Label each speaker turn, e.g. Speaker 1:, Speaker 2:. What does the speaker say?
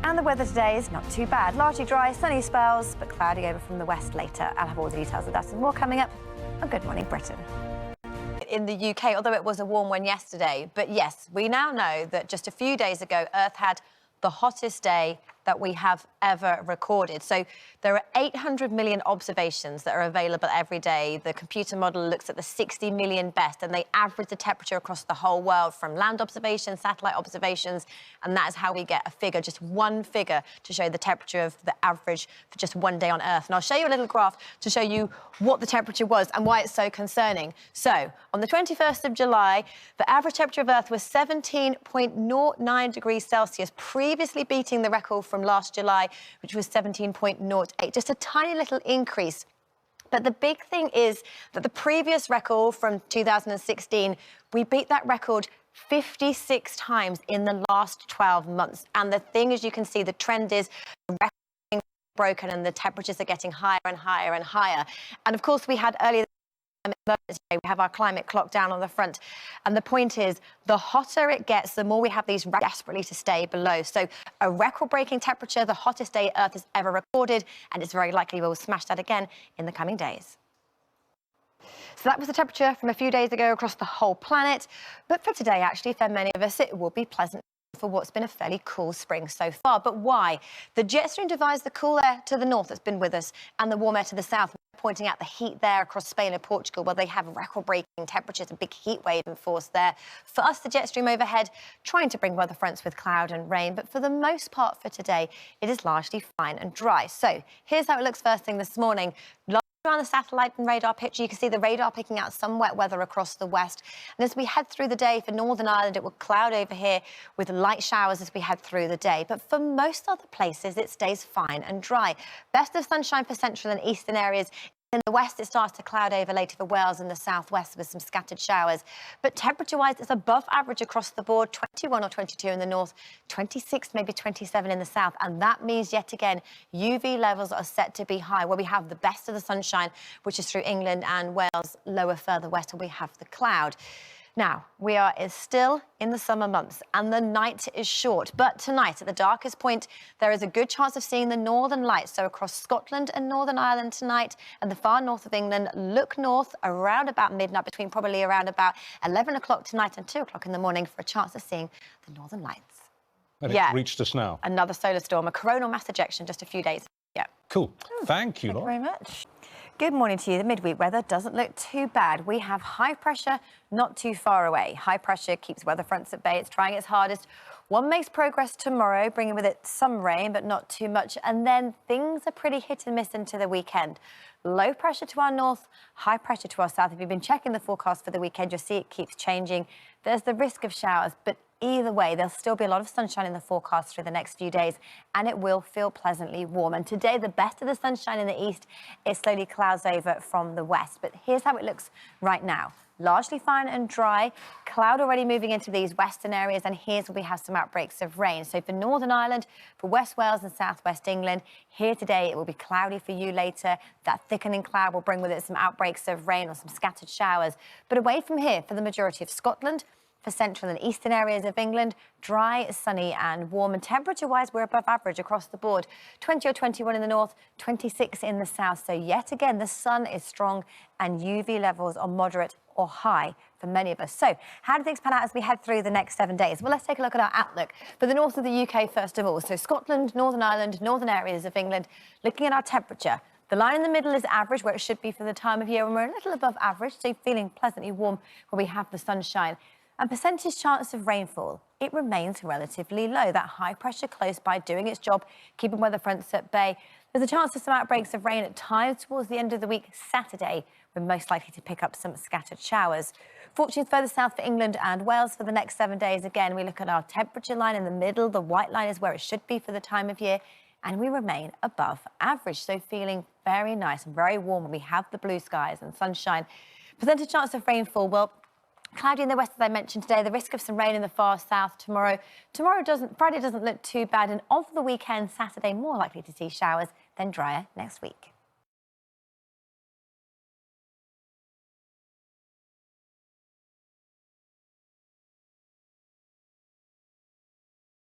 Speaker 1: And the weather today is not too bad. Largely dry, sunny spells, but cloudy over from the west later. I'll have all the details of that and more coming up on Good Morning Britain. In the UK, although it was a warm one yesterday, but yes, we now know that just a few days ago, Earth had the hottest day that we have ever recorded. So there are 800 million observations that are available every day. The computer model looks at the 60 million best, and they average the temperature across the whole world from land observations, satellite observations, and that is how we get a figure, just one figure, to show the temperature of the average for just one day on Earth. And I'll show you a little graph to show you what the temperature was and why it's so concerning. So on the 21st of July, the average temperature of Earth was 17.09 degrees Celsius, previously beating the record from last July, which was 17.08, just a tiny little increase. But the big thing is that the previous record from 2016, we beat that record 56 times in the last 12 months. And the thing, as you can see, the trend is the record being broken and the temperatures are getting higher and higher and higher. And of course, we had earlier, we have our climate clock down on the front, and the point is, the hotter it gets, the more we have these desperately to stay below. So a record-breaking temperature, the hottest day Earth has ever recorded, and it's very likely we'll smash that again in the coming days. So that was the temperature from a few days ago across the whole planet. But for today, actually, for many of us, it will be pleasant for what's been a fairly cool spring so far. But why? The jet stream divides the cool air to the north that's been with us and the warm air to the south, pointing out the heat there across Spain and Portugal, where they have record-breaking temperatures, a big heat wave in force there. For us, the jet stream overhead, trying to bring weather fronts with cloud and rain, but for the most part for today, it is largely fine and dry. So here's how it looks first thing this morning. Around the satellite and radar picture, you can see the radar picking out some wet weather across the west. And as we head through the day for Northern Ireland, it will cloud over here with light showers as we head through the day. But for most other places, it stays fine and dry. Best of sunshine for central and eastern areas. In the west, it starts to cloud over later for Wales and the southwest with some scattered showers. But temperature-wise, it's above average across the board, 21 or 22 in the north, 26, maybe 27 in the south. And that means, yet again, UV levels are set to be high, where we have the best of the sunshine, which is through England and Wales, lower further west, where we have the cloud. Now, we are still in the summer months and the night is short, but tonight at the darkest point, there is a good chance of seeing the northern lights. So across Scotland and Northern Ireland tonight and the far north of England, look north around about midnight, between probably around about 11 o'clock tonight and 2 o'clock in the morning for a chance of seeing the northern lights.
Speaker 2: And it's reached us now.
Speaker 1: Another solar storm, a coronal mass ejection just a few days. Yeah.
Speaker 2: Cool. Thank you,
Speaker 1: Thank you
Speaker 2: Laura.
Speaker 1: very much. Good morning to you. The midweek weather doesn't look too bad. We have high pressure not too far away. High pressure keeps weather fronts at bay. It's trying its hardest. One makes progress tomorrow, bringing with it some rain, but not too much. And then things are pretty hit and miss into the weekend. Low pressure to our north, high pressure to our south. If you've been checking the forecast for the weekend, you'll see it keeps changing. There's the risk of showers, but either way, there'll still be a lot of sunshine in the forecast through the next few days, and it will feel pleasantly warm. And today, the best of the sunshine in the east, it slowly clouds over from the west. But here's how it looks right now. Largely fine and dry, cloud already moving into these western areas, and here's where we have some outbreaks of rain. So for Northern Ireland, for West Wales and Southwest England, here today it will be cloudy for you later. That thickening cloud will bring with it some outbreaks of rain or some scattered showers. But away from here, for the majority of Scotland, for central and eastern areas of England, dry, sunny and warm. And temperature-wise, we're above average across the board. 20 or 21 in the north, 26 in the south. So yet again, the sun is strong and UV levels are moderate or high for many of us. So how do things pan out as we head through the next 7 days? Well, let's take a look at our outlook for the north of the UK first of all. So Scotland, Northern Ireland, northern areas of England, looking at our temperature. The line in the middle is average, where it should be for the time of year, and we're a little above average, so feeling pleasantly warm where we have the sunshine. And percentage chance of rainfall, it remains relatively low. That high pressure close by doing its job, keeping weather fronts at bay. There's a chance of some outbreaks of rain at times towards the end of the week. Saturday, we're most likely to pick up some scattered showers. Fortunes further south for England and Wales for the next 7 days. Again, we look at our temperature line in the middle. The white line is where it should be for the time of year. And we remain above average. So feeling very nice and very warm when we have the blue skies and sunshine. Percentage chance of rainfall, well, cloudy in the west, as I mentioned today. The risk of some rain in the far south tomorrow. Friday doesn't look too bad. And of the weekend, Saturday, more likely to see showers, then drier next week.